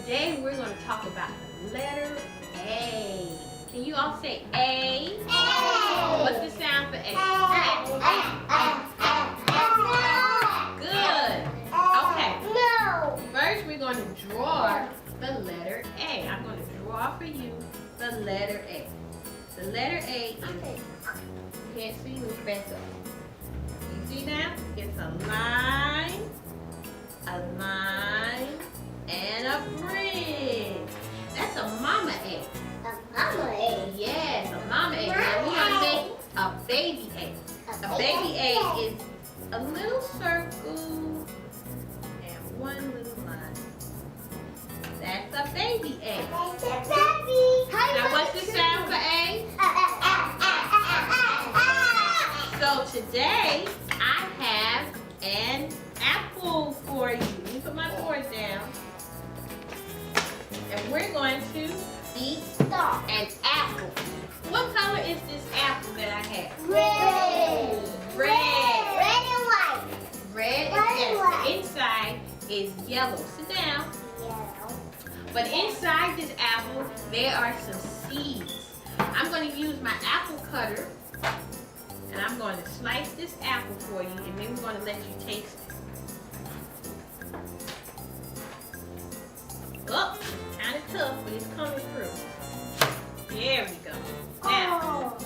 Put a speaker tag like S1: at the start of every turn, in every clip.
S1: today we're going to talk about the letter A. Can you all say A?
S2: A.
S1: What's the sound for A? Good. Okay.
S2: No.
S1: First, we're going to draw the letter A. I'm going to draw for you the letter A. The letter A is, you can't see, look back up. You see now? It's a line, and a bridge. That's a mama A.
S2: A mama A.
S1: Yes, a mama A. Now we're going to make a baby A. A baby A is a little circle and one little line. That's a baby A.
S2: That's a baby.
S1: Now what's the sound for A? So today I have an apple for you. Let me put my board down. And we're going to eat an apple. What color is this apple that I have?
S2: Red.
S1: Red.
S2: Red and white.
S1: Red and white. The inside is yellow. Sit down.
S2: Yellow.
S1: But inside this apple, there are some seeds. I'm going to use my apple cutter, and I'm going to slice this apple for you, and then we're going to let you taste it. Oh, kind of tough, but it's coming through. There we go. Now,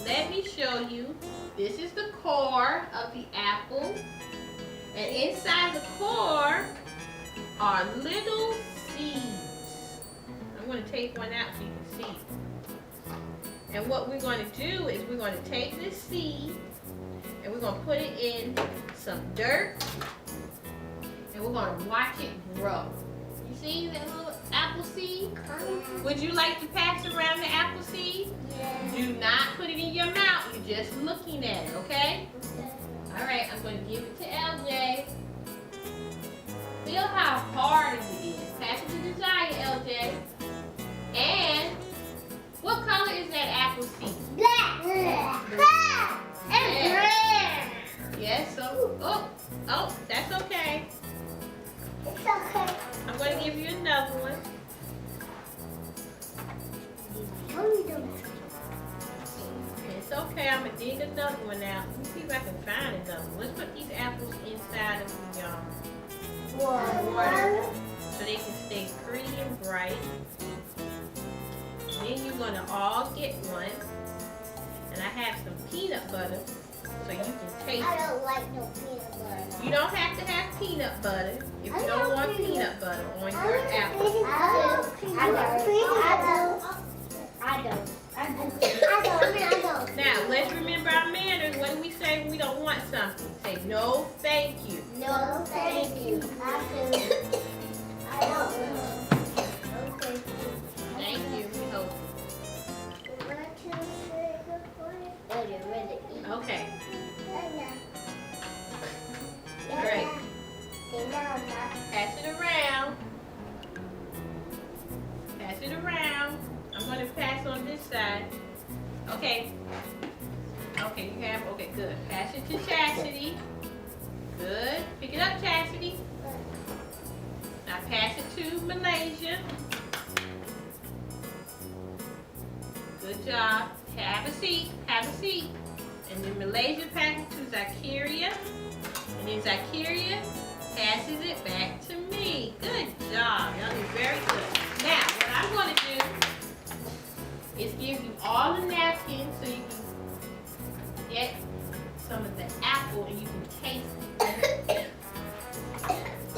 S1: let me show you. This is the core of the apple, and inside the core are little seeds. I'm going to take one out so you can see. And what we're going to do is we're going to take this seed and we're going to put it in some dirt and we're going to watch it grow. You see that little apple seed? Would you like to pass around the apple seed?
S2: Yeah.
S1: Do not put it in your mouth. You're just looking at it, okay? All right, I'm going to give it to LJ. Feel how hard it is. Pass it to Desire, LJ. And what color is that apple seed?
S2: Black. Black. And red.
S1: Yes, so, oh, that's okay.
S2: It's okay.
S1: I'm going to give you another one. It's okay, I'm going to dig another one out. Let me see if I can find another one. Let's put these apples inside of the water so they can stay pretty and bright. Then you're going to all get one. And I have some peanut butter so you can taste
S2: I
S1: it.
S2: don't like no peanut butter.
S1: You don't have to have peanut butter if you don't want peanut butter on your apple.
S2: I don't.
S1: Now, let's remember our manners. What do we say when we don't want something? Say, no, thank you.
S2: No, thank you. I don't. No, thank you.
S1: Thank you. We hope.
S2: Oh, you're ready to eat.
S1: Okay.
S2: All
S1: Great.
S2: right.
S1: Pass it around. Pass it around. I'm going to pass on this side. Okay. Okay, you have, okay, good. Pass it to Chastity. Good. Pick it up, Chastity. Now pass it to Malaysia. Good job. Have a seat. Have a seat. And then Malaysia passes to Zakaria. And then Zakaria passes it back to me. Good job. Y'all did very good. Now, what I'm going to do is give you all the napkins so you can get some of the apple and you can taste it.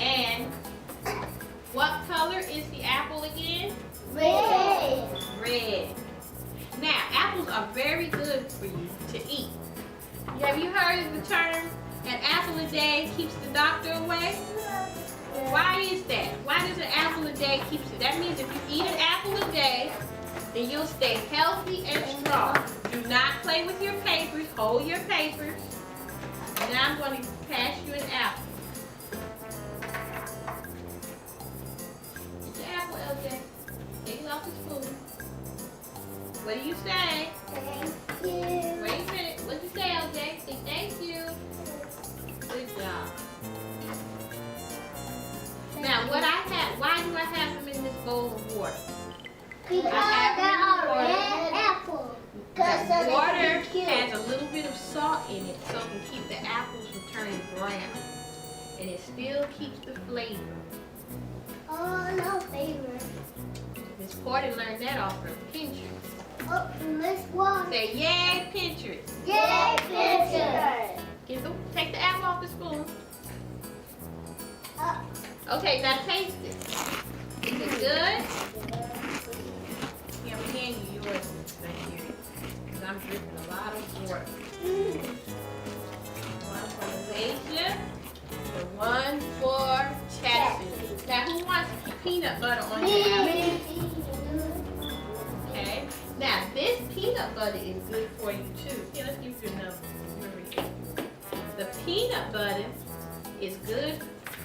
S1: And what color is the apple again?
S2: Red.
S1: Red. Now, apples are very good for you to eat. Have you heard of the term, an apple a day keeps the doctor away? Why is that? Why does an apple a day keep it? That means if you eat an apple a day, then you'll stay healthy and strong. Do not play with your papers. Hold your papers. And now I'm going to pass you an apple. Get your apple, LJ. Take it off the spoon. What do you say?
S2: Thank you.
S1: Wait a minute. What do you say, LJ? Say thank you. Good job. Now, what I have, why do I I have them in this bowl of water?
S2: Because there are red apples.
S1: The water has a little bit of salt in it so it can keep the apples from turning brown. And it still keeps the flavor.
S2: Oh, no flavor.
S1: Miss Porter learned that off her Pinterest.
S2: Oh, Miss One.
S1: Say, yay, Pinterest.
S2: Yay, picture.
S1: Take the apple off the spoon. Okay, now taste it. Is it good? Yeah, I'm handing you yours right here. Because I'm dripping a lot of water. One for Malaysia. And one for Chastity. Now, who wants peanut butter on their apple? Okay. Now, this peanut butter is good for you too. Here, let's give you another. The peanut butter is good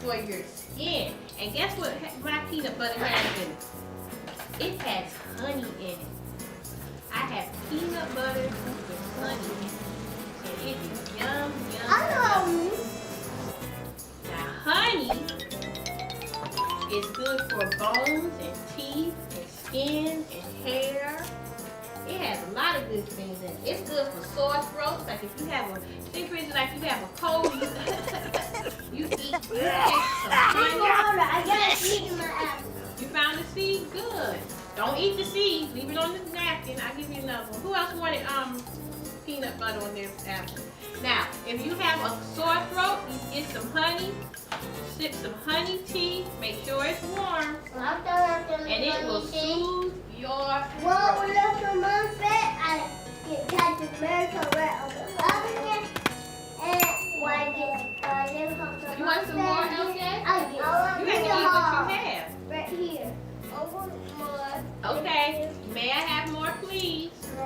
S1: for your skin. And guess what my peanut butter has in it? It has honey in it. I have peanut butter with honey in it. And it is yum, yum, yum. Now, honey is good for bones and teeth and skin and hair. It has a lot of good things in it. It's good for sore throats. Like if you have a, say for instance, like you have a cold, you take some honey.
S2: I got a seed in my apple.
S1: You found the seed? Good. Don't eat the seed. Leave it on the napkin. I'll give you another one. Who else wanted peanut butter on their apple? Now, if you have a sore throat, you get some honey. Sip some honey tea. Make sure it's warm. And it will soothe your throat.
S2: I get Captain America right on the oven and why get
S1: You want some more, LJ?
S2: I
S1: You have to eat what you have.
S2: right here. I want more.
S1: Okay. May I have more, please?
S2: May I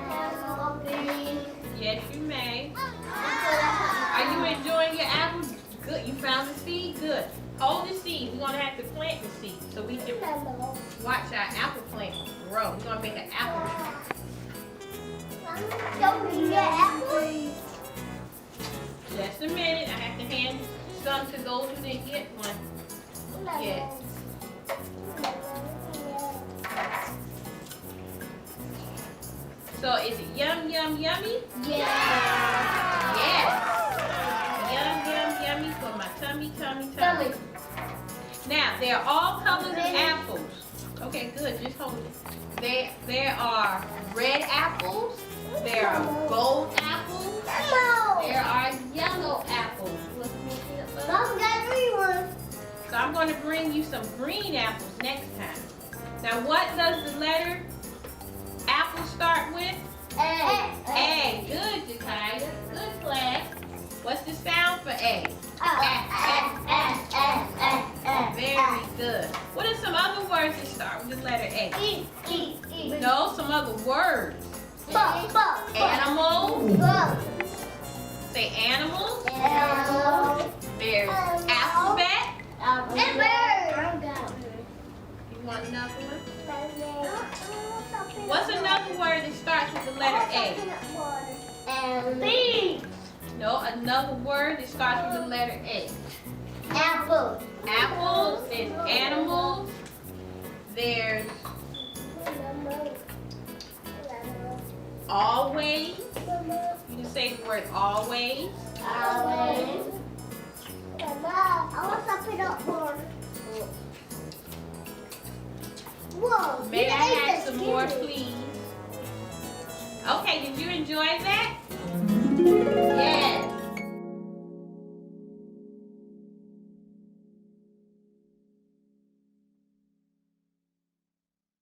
S2: have more, please?
S1: Yes, you may. Are you enjoying your apple? Good. You found the seed? Good. Hold the seed. We're going to have to plant the seed so we can watch our apple plant grow. We're going to make an apple tree.
S2: Don't we get apples?
S1: Just a minute. I have to hand some to those who didn't get one. Yes. So is it yum, yum, yummy?
S2: Yeah.
S1: Yes. Yum, yum, yummy for my tummy, tummy, tummy. Now, they're all colors of apples. Okay, good. Just hold it. There are red apples. There are gold apples. There are yellow apples.
S2: Mom got 3 ones.
S1: So I'm going to bring you some green apples next time. Now, what does the letter apple start with?
S2: A.
S1: A. Good, Jakaya. Good class. What's the sound for A? Very good. What are some other words that start with the letter A?
S2: E.
S1: No, some other words. Animals. Say animals. There's alphabet.
S2: And bird.
S1: You want another one? What's another word that starts with the letter A?
S2: B.
S1: No, another word that starts with the letter A.
S2: Apple.
S1: Apples, there's animals, there's always. You can say the word always.
S2: Always.